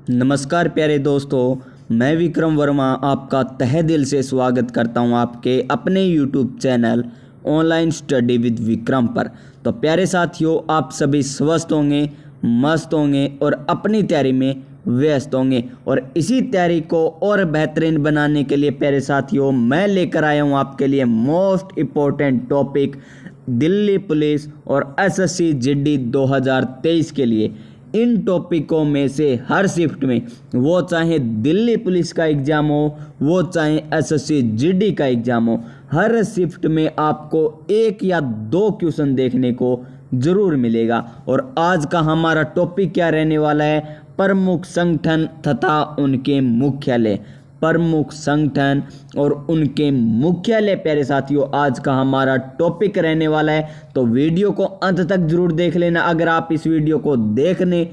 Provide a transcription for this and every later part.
नमस्कार प्यारे दोस्तों, मैं विक्रम वर्मा आपका तहे दिल से स्वागत करता हूं आपके अपने YouTube channel online study with Vikram पर। तो प्यारे साथियों, आप सभी स्वस्थ होंगे, मस्त होंगे और अपनी तैयारी में व्यस्त होंगे। और इसी तैयारी को और बेहतरीन बनाने के लिए प्यारे साथियों, मैं लेकर आया हूं आपके लिए most important topic Delhi police और एसएससी जीडी 2023 के लिए। इन टॉपिकों में से हर शिफ्ट में, वो चाहे दिल्ली पुलिस का एग्ज़ाम हो, वो चाहे एसएससी जीडी का एग्ज़ाम हो, हर शिफ्ट में आपको एक या दो क्वेश्चन देखने को ज़रूर मिलेगा। और आज का हमारा टॉपिक क्या रहने वाला है? प्रमुख संगठन तथा उनके मुख्यालय। प्रमुख संगठन और उनके मुख्यालय प्यारे साथियों, आज का हमारा टॉपिक रहने वाला है। तो वीडियो को अंत तक जरूर देख लेना अगर आप इस वीडियो को देखने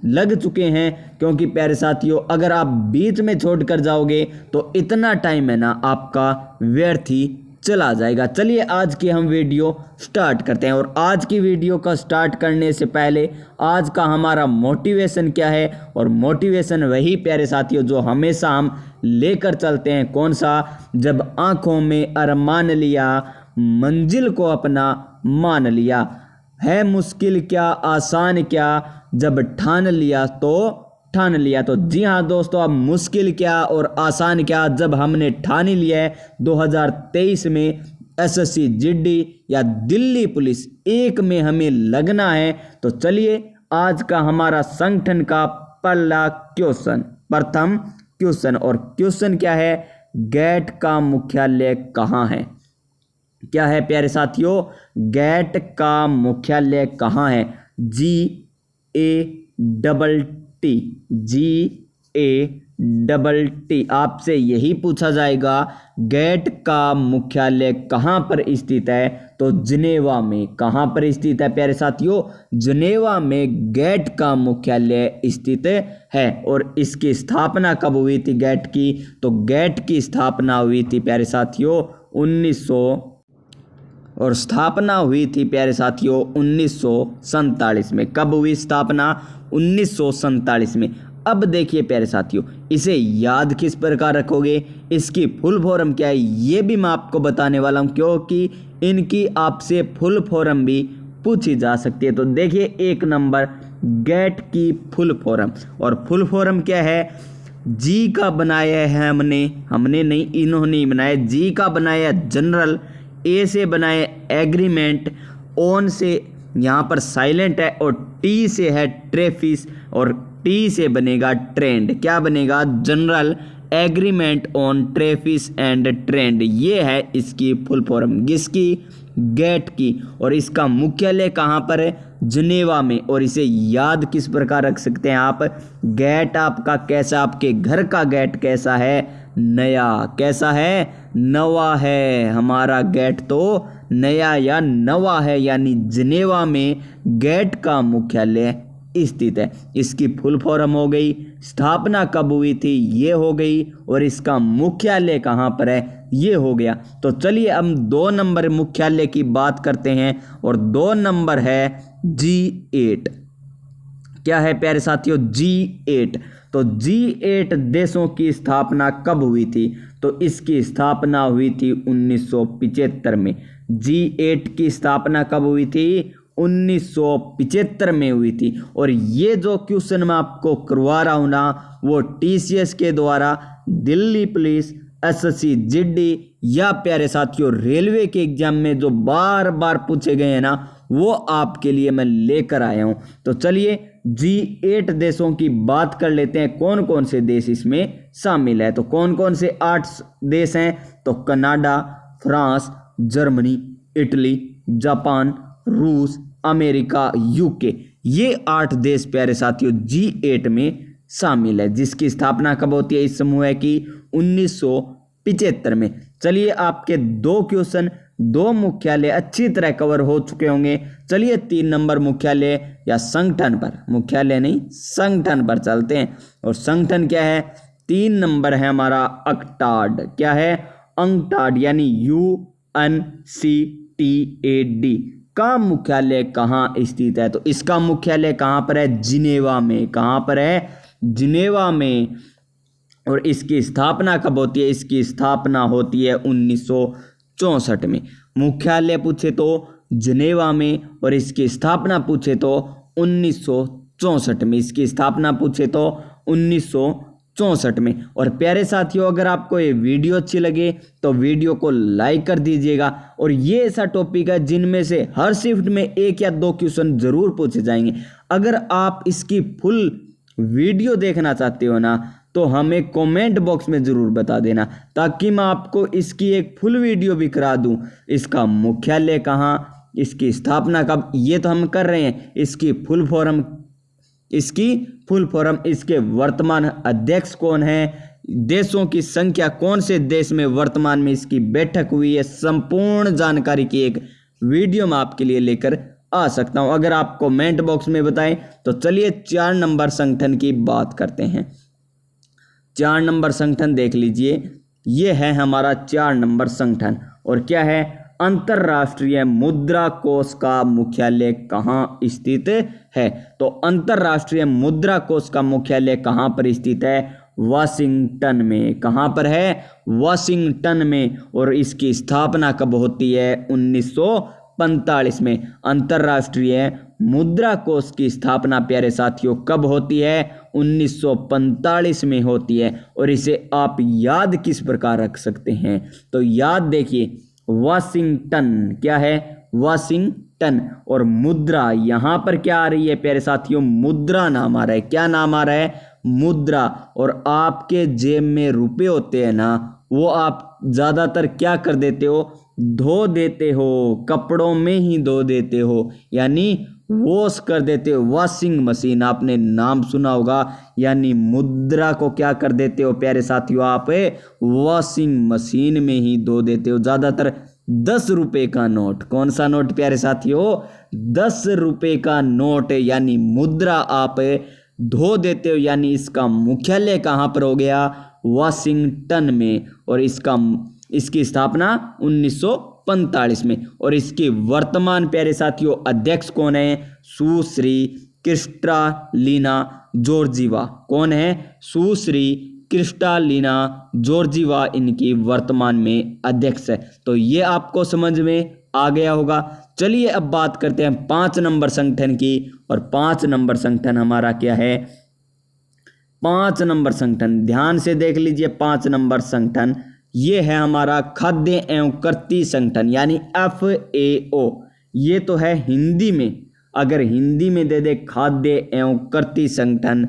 लग चुके हैं, क्योंकि प्यारे साथियों अगर आप बीच में छोड़ कर जाओगे तो इतना टाइम है ना आपका व्यर्थ ही चला जाएगा। चलिए आज की हम वीडियो स्टार्ट करते हैं। और आज की वीडियो का स्टार्ट करने से पहले आज का हमारा मोटिवेशन क्या है? और मोटिवेशन वही प्यारे साथियों जो हमेशा हम लेकर चलते हैं। कौन सा? जब आंखों में अरमान लिया, मंजिल को अपना मान लिया। है मुश्किल क्या आसान क्या, जब ठान लिया तो ठान लिया। तो जी हाँ दोस्तों, अब मुश्किल क्या और आसान क्या, जब हमने ठान ही लिया है 2023 में एसएससी जीडी या दिल्ली पुलिस एक में हमें लगना है। तो चलिए आज का हमारा संगठन का पहला क्वेश्चन, प्रथम क्वेश्चन। और क्वेश्चन क्या है? गेट का मुख्यालय कहाँ है? क्या है प्यारे साथियों? गेट का मुख्यालय कहाँ है? GATT, GATT। आपसे यही पूछा जाएगा गेट का मुख्यालय कहाँ पर स्थित है? तो जिनेवा में। कहाँ पर स्थित है प्यारे साथियों? जिनेवा में गेट का मुख्यालय स्थित है। और इसकी स्थापना कब हुई थी गेट की? तो गेट की स्थापना हुई थी प्यारे साथियों 1947 में। कब हुई स्थापना? 1947 में। अब देखिए प्यारे साथियों, इसे याद किस प्रकार रखोगे, इसकी फुल फॉर्म क्या है, ये भी मैं आपको बताने वाला हूँ, क्योंकि इनकी आपसे फुल फॉर्म भी पूछी जा सकती है। तो देखिए एक नंबर, गेट की फुल फॉर्म। और फुल फॉर्म क्या है? जी का बनाया है हमने नहीं, इन्होंने ही बनाया। जी का बनाया जनरल, ए से बनाए एग्रीमेंट, ओन से यहाँ पर साइलेंट है, और टी से है ट्रेफिस, और टी से बनेगा ट्रेंड। क्या बनेगा? General agreement on tariffs and trend. ये है इसकी फुल फॉर्म, किसकी? गेट की। और इसका मुख्यालय कहाँ पर है? जिनेवा में। और इसे याद किस प्रकार रख सकते हैं आप? गेट आपका कैसा, आपके घर का गेट कैसा है? नया। कैसा है? नवा है। हमारा गेट तो नया या नवा है, यानी जिनेवा में गेट का मुख्यालय स्थित है। इसकी फुल फॉर्म हो गई। स्थापना कब हुई थी? ये हो गई। और इसका मुख्यालय कहाँ पर है? ये हो गया। तो चलिए हम 2 नंबर मुख्यालय की बात करते हैं। और 2 नंबर है G8। क्या है प्यारे साथियों? G8। तो G8 देशों की स्थापना कब हुई थी? तो इसकी स्थापना हुई थी 1975 में। G8 की स्थापना कब हुई थी? 1975 में हुई थी। और ये जो क्वेश्चन मैं आपको करवा रहा हूँ ना, वो TCS के द्वारा दिल्ली पुलिस, एसएससी जीडी या प्यारे साथियों रेलवे के एग्जाम में जो बार बार पूछे गए हैं ना, वो आपके लिए मैं लेकर आया हूँ। तो चलिए G8 देशों की बात कर लेते हैं, कौन कौन से देश इसमें शामिल है। तो कौन कौन से 8 देश हैं? तो Canada, France, Germany, Italy, Japan, रूस, अमेरिका, यूके। ये 8 देश प्यारे साथियों G8 में शामिल है, जिसकी स्थापना कब होती है इस समूह की? 1975 में। चलिए आपके 2 क्वेश्चन, 2 मुख्यालय अच्छी तरह कवर हो चुके होंगे। चलिए 3 नंबर मुख्यालय या संगठन पर, मुख्यालय नहीं संगठन पर चलते हैं। और संगठन क्या है? 3 नंबर है हमारा UNCTAD। क्या है? UNCTAD यानी UNCTAD का मुख्यालय कहाँ स्थित है? तो इसका मुख्यालय कहाँ पर है? जिनेवा में। कहाँ पर है? जिनेवा में। और इसकी स्थापना कब होती है? इसकी स्थापना होती है 1964 में। मुख्यालय पूछे तो जिनेवा में, और इसकी स्थापना पूछे तो 1964 में। इसकी स्थापना पूछे तो 1964 में। और प्यारे साथियों, अगर आपको ये वीडियो अच्छी लगे तो वीडियो को लाइक कर दीजिएगा। और ये ऐसा टॉपिक है जिनमें से हर शिफ्ट में 1 या 2 क्वेश्चन जरूर पूछे जाएंगे। अगर आप इसकी फुल वीडियो देखना चाहते हो ना, तो हमें कमेंट बॉक्स में ज़रूर बता देना, ताकि मैं आपको इसकी एक फुल वीडियो भी करा दूं। इसका मुख्यालय कहाँ, इसकी स्थापना कब, ये तो हम कर रहे हैं। इसकी फुल फॉर्म, इसके वर्तमान अध्यक्ष कौन है, देशों की संख्या, कौन से देश में वर्तमान में इसकी बैठक हुई है, संपूर्ण जानकारी की एक वीडियो मैं आपके लिए लेकर आ सकता हूं, अगर आप कमेंट बॉक्स में बताएं। तो चलिए 4 नंबर संगठन की बात करते हैं। 4 नंबर संगठन देख लीजिए, ये है हमारा 4 नंबर संगठन। और क्या है? अंतर्राष्ट्रीय मुद्रा कोष का मुख्यालय कहाँ स्थित है? तो अंतर्राष्ट्रीय मुद्रा कोष का मुख्यालय कहाँ पर स्थित है? वाशिंगटन में। कहाँ पर है? वाशिंगटन में। और इसकी स्थापना कब होती है? 1945 में। अंतर्राष्ट्रीय मुद्रा कोष की स्थापना प्यारे साथियों कब होती है? 1945 में होती है। और इसे आप याद किस प्रकार रख सकते हैं? तो याद देखिए, वाशिंगटन, क्या है? वाशिंगटन। और मुद्रा, यहाँ पर क्या आ रही है प्यारे साथियों? मुद्रा नाम आ रहा है। क्या नाम आ रहा है? मुद्रा। और आपके जेब में रुपए होते हैं ना, वो आप ज़्यादातर क्या कर देते हो? धो देते हो, कपड़ों में ही धो देते हो, यानी वॉश कर देते हो। वॉशिंग मशीन आपने नाम सुना होगा, यानी मुद्रा को क्या कर देते हो प्यारे साथियों? आप वॉशिंग मशीन में ही धो देते हो। ज़्यादातर 10 रुपये का नोट, कौन सा नोट प्यारे साथियों? 10 रुपये का नोट, यानी मुद्रा आप धो देते हो। यानी इसका मुख्यालय कहाँ पर हो गया? वाशिंगटन में। और इसकी स्थापना 1945 में। और इसकी वर्तमान प्यारे साथियों अध्यक्ष कौन है? सुश्री क्रिस्टालिना जॉर्जीवा। कौन है? सुश्री क्रिस्टालिना जॉर्जीवा इनकी वर्तमान में अध्यक्ष है। तो ये आपको समझ में आ गया होगा। चलिए अब बात करते हैं 5 नंबर संगठन की। और 5 नंबर संगठन हमारा क्या है? 5 नंबर संगठन ध्यान से देख लीजिए। 5 नंबर संगठन ये है हमारा खाद्य एवं कृषि संगठन, यानी FAO। ये तो है हिंदी में, अगर हिंदी में दे दे खाद्य एवं कृषि संगठन,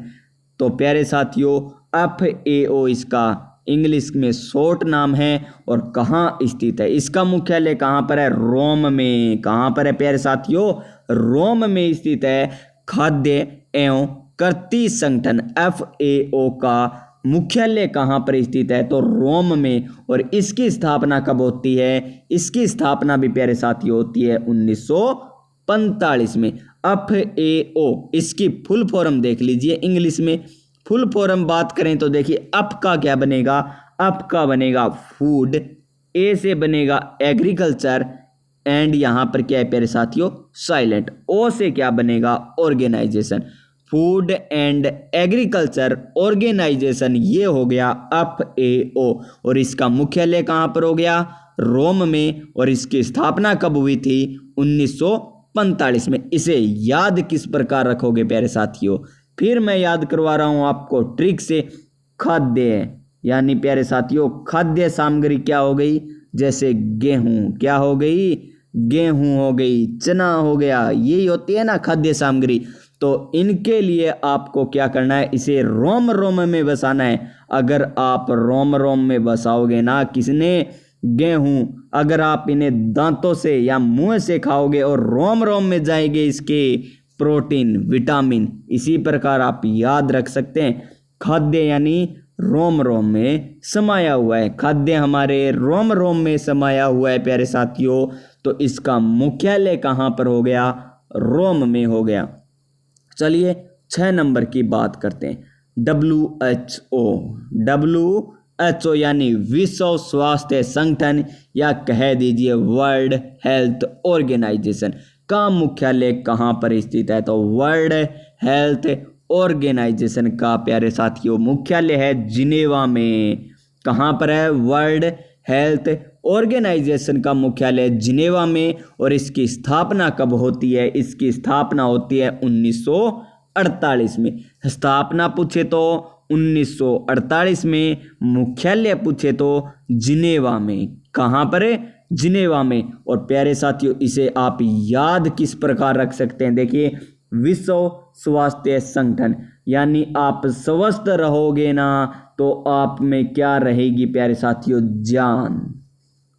तो प्यारे साथियों FAO इसका इंग्लिश में शॉर्ट नाम है। और कहाँ स्थित है? इसका मुख्यालय कहाँ पर है? रोम में। कहाँ पर है प्यारे साथियों? रोम में स्थित है खाद्य एवं कृषि संगठन। FAO का मुख्यालय कहाँ पर स्थित है? तो रोम में। और इसकी स्थापना कब होती है? इसकी स्थापना भी प्यारे साथियों होती है 1945 में। FAO इसकी फुल फॉर्म देख लीजिए। इंग्लिश में फुल फॉर्म बात करें तो देखिए, अप का क्या बनेगा? अप का बनेगा फूड, ए से बनेगा एग्रीकल्चर, एंड यहाँ पर क्या है प्यारे साथियों? साइलेंट। ओ से क्या बनेगा? Organisation. Food and agriculture organisation, ये हो गया FAO। और इसका मुख्यालय कहाँ पर हो गया? रोम में। और इसकी स्थापना कब हुई थी? 1945 में। इसे याद किस प्रकार रखोगे प्यारे साथियों? फिर मैं याद करवा रहा हूँ आपको ट्रिक से। खाद्य, यानी प्यारे साथियों खाद्य सामग्री क्या हो गई? जैसे गेहूँ, क्या हो गई? गेहूँ हो गई, चना हो गया, यही होती है ना खाद्य सामग्री। तो इनके लिए आपको क्या करना है? इसे रोम रोम में बसाना है। अगर आप रोम रोम में बसाओगे ना, किसने? गेहूं, अगर आप इन्हें दांतों से या मुंह से खाओगे और रोम रोम में जाएंगे इसके प्रोटीन, विटामिन। इसी प्रकार आप याद रख सकते हैं, खाद्य यानी रोम रोम में समाया हुआ है। खाद्य हमारे रोम रोम में समाया हुआ है प्यारे साथियों। तो इसका मुख्यालय कहाँ पर हो गया? रोम में हो गया। चलिए 6 नंबर की बात करते हैं। WHO यानी विश्व स्वास्थ्य संगठन, या कह दीजिए वर्ल्ड हेल्थ ऑर्गेनाइजेशन का मुख्यालय कहाँ पर स्थित है? तो वर्ल्ड हेल्थ ऑर्गेनाइजेशन का प्यारे साथियों मुख्यालय है जिनेवा में। कहाँ पर है? वर्ल्ड हेल्थ ऑर्गेनाइजेशन का मुख्यालय जिनेवा में। और इसकी स्थापना कब होती है? इसकी स्थापना होती है 1948 में। स्थापना पूछे तो 1948 में, मुख्यालय पूछे तो जिनेवा में। कहाँ पर है? जिनेवा में। और प्यारे साथियों इसे आप याद किस प्रकार रख सकते हैं? देखिए, विश्व स्वास्थ्य संगठन, यानी आप स्वस्थ रहोगे ना तो आप में क्या रहेगी प्यारे साथियों? जान।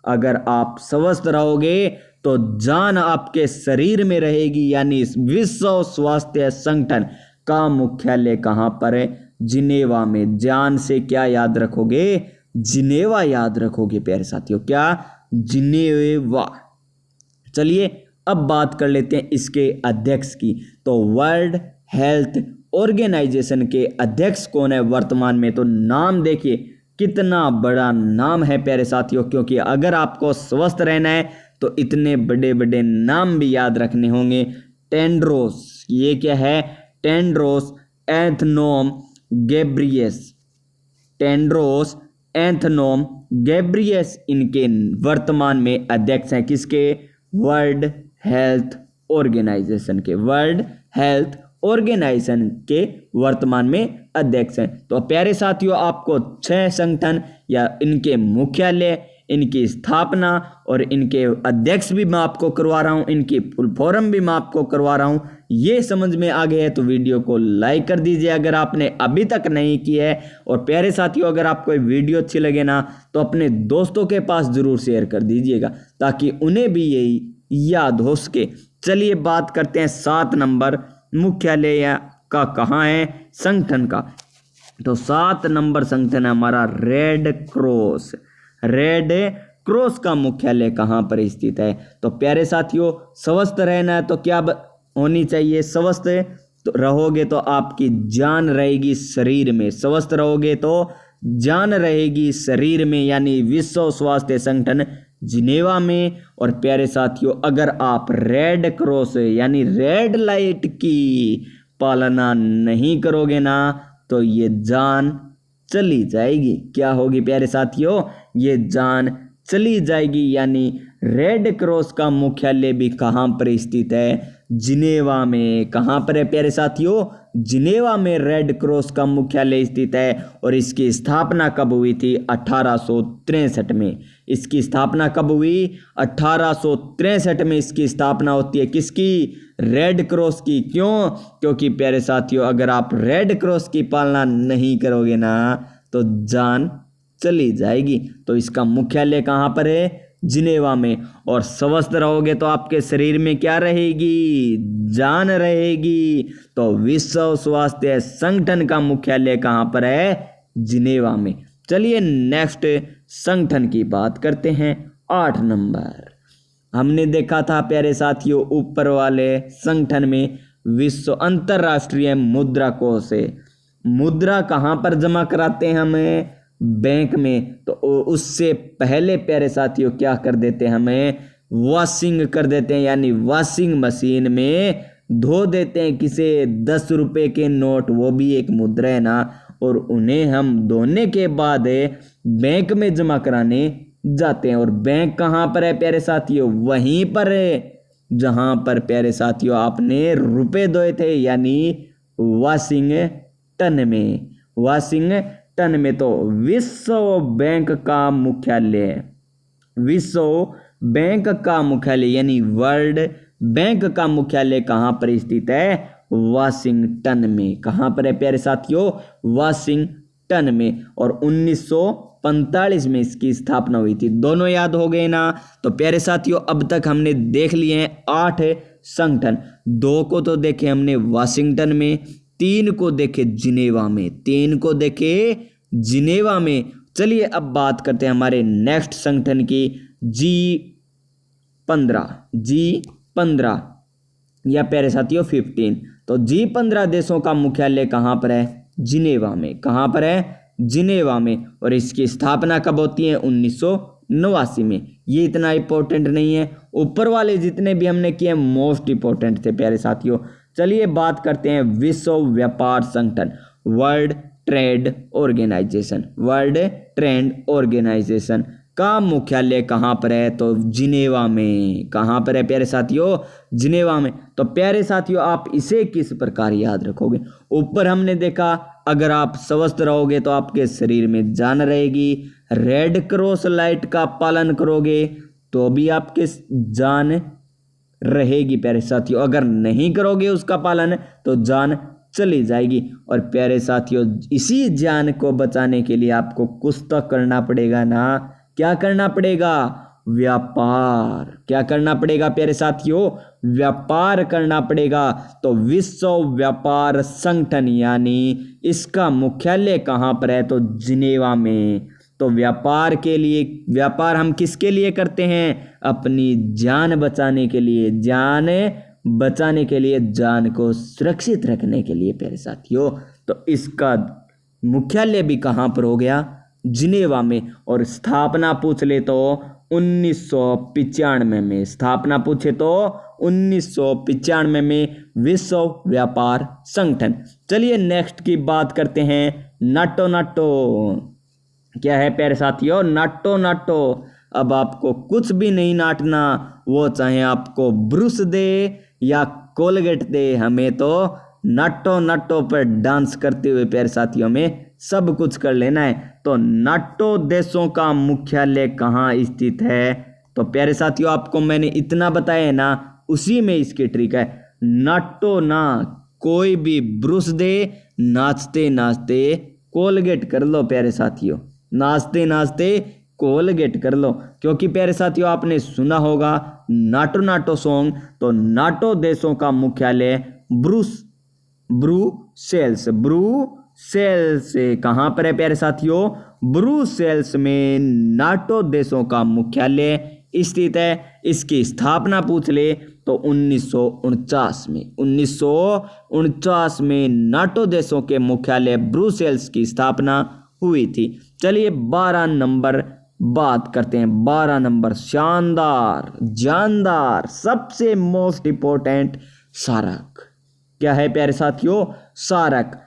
अगर आप स्वस्थ रहोगे तो जान आपके शरीर में रहेगी, यानी विश्व स्वास्थ्य संगठन का मुख्यालय कहाँ पर है? जिनेवा में। जान से क्या याद रखोगे? जिनेवा याद रखोगे प्यारे साथियों। क्या? जिनेवा। चलिए अब बात कर लेते हैं इसके अध्यक्ष की। तो वर्ल्ड हेल्थ ऑर्गेनाइजेशन के अध्यक्ष कौन है वर्तमान में? तो नाम देखिए कितना बड़ा नाम है प्यारे साथियों, क्योंकि अगर आपको स्वस्थ रहना है तो इतने बड़े बड़े नाम भी याद रखने होंगे। टेड्रोस, ये क्या है? टेड्रोस एथनोम गेब्रियस। टेड्रोस एथनोम गेब्रियस इनके वर्तमान में अध्यक्ष हैं। किसके? वर्ल्ड हेल्थ ऑर्गेनाइजेशन के। वर्ल्ड हेल्थ ऑर्गेनाइजेशन के वर्तमान में अध्यक्ष हैं। तो प्यारे साथियों आपको 6 संगठन या इनके मुख्यालय, इनकी स्थापना और इनके अध्यक्ष भी मैं आपको करवा रहा हूं, इनकी फुल फॉर्म भी मैं आपको करवा रहा हूं। ये समझ में आ गया है तो वीडियो को लाइक कर दीजिए अगर आपने अभी तक नहीं किया है। और प्यारे साथियों अगर आपको वीडियो अच्छी लगे ना तो अपने दोस्तों के पास जरूर शेयर कर दीजिएगा ताकि उन्हें भी यही याद हो सके। चलिए बात करते हैं 7 नंबर मुख्यालय का कहाँ है? संगठन का। तो 7 नंबर संगठन है हमारा रेड क्रॉस। रेड क्रॉस का मुख्यालय कहाँ पर स्थित है? तो प्यारे साथियों स्वस्थ रहना है तो क्या होनी चाहिए? स्वस्थ तो रहोगे तो आपकी जान रहेगी शरीर में। स्वस्थ रहोगे तो जान रहेगी शरीर में, यानी विश्व स्वास्थ्य संगठन जिनेवा में। और प्यारे साथियों अगर आप रेड क्रॉस यानी रेड लाइट की पालना नहीं करोगे ना तो ये जान चली जाएगी। क्या होगी प्यारे साथियों? ये जान चली जाएगी। यानी रेड क्रॉस का मुख्यालय भी कहाँ पर स्थित है? जिनेवा में। कहाँ पर है प्यारे साथियों? जिनेवा में रेड क्रॉस का मुख्यालय स्थित है। और इसकी स्थापना कब हुई थी? 1863 में। इसकी स्थापना कब हुई? 1863 में इसकी स्थापना होती है। किसकी? रेड क्रॉस की। क्यों? क्योंकि प्यारे साथियों अगर आप रेड क्रॉस की पालना नहीं करोगे ना तो जान चली जाएगी। तो इसका मुख्यालय कहाँ पर है? जिनेवा में। और स्वस्थ रहोगे तो आपके शरीर में क्या रहेगी? जान रहेगी। तो विश्व स्वास्थ्य संगठन का मुख्यालय कहाँ पर है? जिनेवा में। चलिए नेक्स्ट संगठन की बात करते हैं। 8 नंबर हमने देखा था प्यारे साथियों ऊपर वाले संगठन में विश्व अंतरराष्ट्रीय मुद्रा कोष है। मुद्रा कहाँ पर जमा कराते हैं? हमें बैंक में। तो उससे पहले प्यारे साथियों क्या कर देते हैं? हमें वॉशिंग कर देते हैं, यानी वॉशिंग मशीन में धो देते हैं। किसे? 10 रुपए के नोट, वो भी एक मुद्रा है ना। और उन्हें हम धोने के बाद बैंक में जमा कराने जाते हैं। और बैंक कहाँ पर है प्यारे साथियों? वहीं पर है जहाँ पर प्यारे साथियों आपने रुपए धोए थे, यानी वाशिंगटन में। वाशिंगटन में। तो विश्व बैंक का मुख्यालय, विश्व बैंक का मुख्यालय यानी वर्ल्ड बैंक का मुख्यालय कहाँ पर स्थित है? वाशिंगटन में। कहाँ पर है प्यारे साथियों? वाशिंगटन में। और 1945 में इसकी स्थापना हुई थी। दोनों याद हो गए ना? तो प्यारे साथियों अब तक हमने देख लिए हैं 8 संगठन। 2 को तो देखे हमने वाशिंगटन में, 3 को देखे जिनेवा में, 3 को देखे जिनेवा में। चलिए अब बात करते हैं हमारे नेक्स्ट संगठन की, G15 या प्यारे साथियों 15। तो G15 देशों का मुख्यालय कहाँ पर है? जिनेवा में। कहाँ पर है? जिनेवा में। और इसकी स्थापना कब होती है? 1989 में। ये इतना इंपॉर्टेंट नहीं है। ऊपर वाले जितने भी हमने किए मोस्ट इंपॉर्टेंट थे प्यारे साथियों। चलिए बात करते हैं विश्व व्यापार संगठन, world trade organisation. World trade organisation का मुख्यालय कहाँ पर है? तो जिनेवा में। कहाँ पर है प्यारे साथियों? जिनेवा में। तो प्यारे साथियों आप इसे किस प्रकार याद रखोगे? ऊपर हमने देखा अगर आप स्वस्थ रहोगे तो आपके शरीर में जान रहेगी, रेड क्रॉस लाइट का पालन करोगे तो भी आपके जान रहेगी प्यारे साथियों, अगर नहीं करोगे उसका पालन तो जान चली जाएगी। और प्यारे साथियों इसी जान को बचाने के लिए आपको कुछ तो करना पड़ेगा ना। क्या करना पड़ेगा? व्यापार। क्या करना पड़ेगा प्यारे साथियों? व्यापार करना पड़ेगा। तो विश्व व्यापार संगठन यानी इसका मुख्यालय कहाँ पर है? तो जिनेवा में। तो व्यापार के लिए, व्यापार हम किसके लिए करते हैं? अपनी जान बचाने के लिए। जान बचाने के लिए, जान को सुरक्षित रखने के लिए प्यारे साथियों। तो इसका मुख्यालय भी कहाँ पर हो गया? जिनेवा में। और स्थापना पूछ ले तो 1995 में। स्थापना पूछे तो 1995 में विश्व व्यापार संगठन। चलिए नेक्स्ट की बात करते हैं नाटो। नाटो क्या है प्यारे साथियों? नाटो। नाटो अब आपको कुछ भी नहीं नाटना, वो चाहे आपको ब्रूस दे या कोलगेट दे, हमें तो नाटो नाटो पर डांस करते हुए प्यारे साथियों में सब कुछ कर लेना है। तो नाटो देशों का मुख्यालय कहाँ स्थित है? तो प्यारे साथियों आपको मैंने इतना बताया है ना, उसी में इसकी ट्रिक है। नाटो ना कोई भी ब्रूस दे, नाचते नाचते कोलगेट कर लो प्यारे साथियों। नाचते नाचते कोलगेट कर लो, क्योंकि प्यारे साथियों आपने सुना होगा नाटो नाटो सॉन्ग। तो नाटो देशों का मुख्यालय ब्रुसेल्स। ब्रुसेल्स कहाँ पर है प्यारे साथियों? ब्रुसेल्स में नाटो देशों का मुख्यालय स्थित है। इसकी स्थापना पूछ ले तो 1949 में। 1949 में नाटो देशों के मुख्यालय ब्रुसेल्स की स्थापना हुई थी। चलिए 12 नंबर बात करते हैं। 12 नंबर शानदार, जानदार, सबसे मोस्ट इंपॉर्टेंट सार्क। क्या है प्यारे साथियों? सार्क।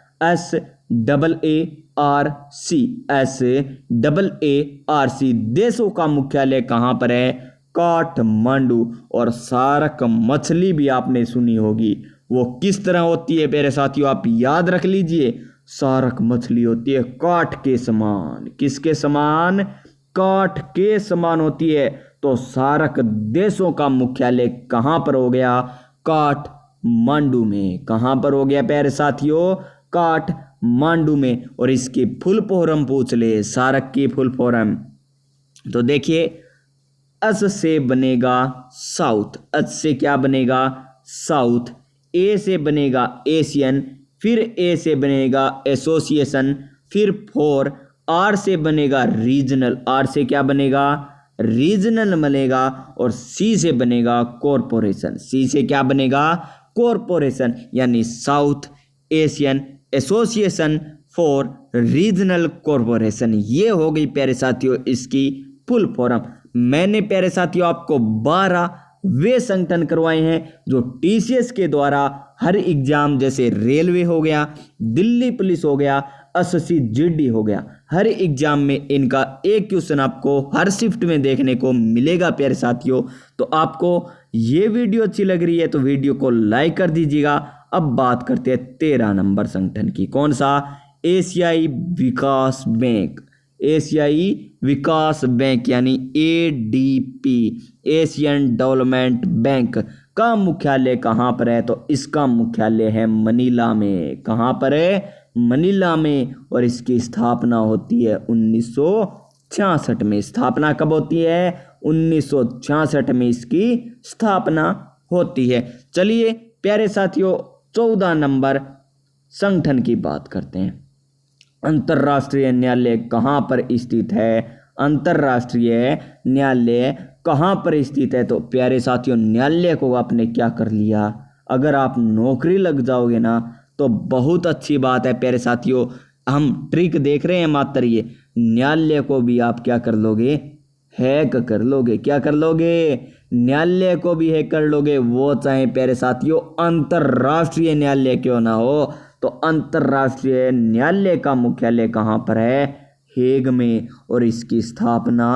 SAARC देशों का मुख्यालय कहाँ पर है? काठमांडू। और सार्क मछली भी आपने सुनी होगी, वो किस तरह होती है प्यारे साथियों? आप याद रख लीजिए, सार्क मछली होती है काठ के समान। किसके समान? काठ के समान होती है। तो सार्क देशों का मुख्यालय कहाँ पर हो गया? काठमांडू में। कहाँ पर हो गया प्यारे साथियों? काठमांडू में। और इसकी फुल फॉर्म पूछ ले, सार्क की फुल फॉर्म। तो देखिए अस से बनेगा साउथ। अस से क्या बनेगा? साउथ। ए से बनेगा एशियन, फिर ए से बनेगा एसोसिएशन, फिर फोर। आर से बनेगा रीजनल। आर से क्या बनेगा? रीजनल बनेगा। और सी से बनेगा कॉरपोरेशन। सी से क्या बनेगा? कॉरपोरेशन। यानी south Asian association for regional corporation. ये हो गई प्यारे साथियों इसकी फुल फॉर्म। मैंने प्यारे साथियों आपको 12 वे संगठन करवाए हैं जो टीसीएस के द्वारा हर एग्जाम, जैसे रेलवे हो गया, दिल्ली पुलिस हो गया, एसएससी जीडी हो गया, हर एग्जाम में इनका एक क्वेश्चन आपको हर शिफ्ट में देखने को मिलेगा प्यारे साथियों। तो आपको ये वीडियो अच्छी लग रही है तो वीडियो को लाइक कर दीजिएगा। अब बात करते हैं 13 नंबर संगठन की। कौन सा? एशियाई विकास बैंक। एशियाई विकास बैंक यानी एडीपी, एशियन डेवलपमेंट बैंक का मुख्यालय कहाँ पर है? तो इसका मुख्यालय है मनीला में। कहाँ पर है? मनीला में। और इसकी स्थापना होती है 1966 में। स्थापना कब होती है? 1966 में इसकी स्थापना होती है। चलिए प्यारे साथियों 14 नंबर संगठन की बात करते हैं। अंतर्राष्ट्रीय न्यायालय कहाँ पर स्थित है? अंतर्राष्ट्रीय न्यायालय कहाँ पर स्थित है? तो प्यारे साथियों न्यायालय को आपने क्या कर लिया? अगर आप नौकरी लग जाओगे ना तो बहुत अच्छी बात है प्यारे साथियों। हम ट्रिक देख रहे हैं मात्र ये, न्यायालय को भी आप क्या कर लोगे? हैक कर लोगे। क्या कर लोगे? न्यायालय को भी हैक कर लोगे, वो चाहे प्यारे साथियों अंतर्राष्ट्रीय न्यायालय क्यों ना हो। तो अंतर्राष्ट्रीय न्यायालय का मुख्यालय कहाँ पर है? हेग में। और इसकी स्थापना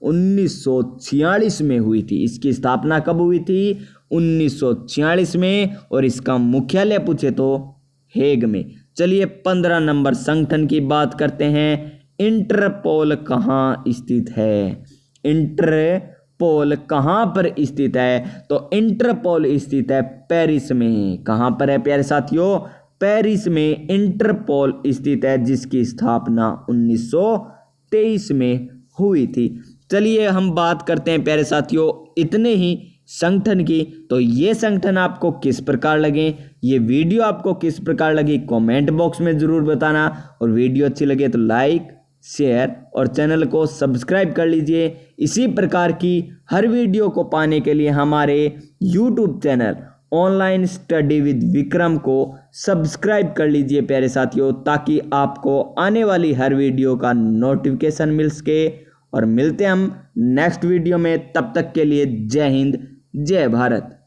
1946 में हुई थी। इसकी स्थापना कब हुई थी? 1946 में। और इसका मुख्यालय पूछे तो हेग में। चलिए 15 नंबर संगठन की बात करते हैं। इंटरपोल कहाँ स्थित है? इंटरपोल कहाँ पर स्थित है? तो इंटरपोल स्थित है पेरिस में। कहाँ पर है प्यारे साथियों? पेरिस में इंटरपोल स्थित है, जिसकी स्थापना 1923 में हुई थी। चलिए हम बात करते हैं प्यारे साथियों इतने ही संगठन की। तो ये संगठन आपको किस प्रकार लगे, ये वीडियो आपको किस प्रकार लगी, कमेंट बॉक्स में ज़रूर बताना। और वीडियो अच्छी लगे तो लाइक, शेयर और चैनल को सब्सक्राइब कर लीजिए। इसी प्रकार की हर वीडियो को पाने के लिए हमारे YouTube channel online study with Vikram को सब्सक्राइब कर लीजिए प्यारे साथियों, ताकि आपको आने वाली हर वीडियो का नोटिफिकेशन मिल सके। और मिलते हैं हम नेक्स्ट वीडियो में, तब तक के लिए जय हिंद, जय भारत।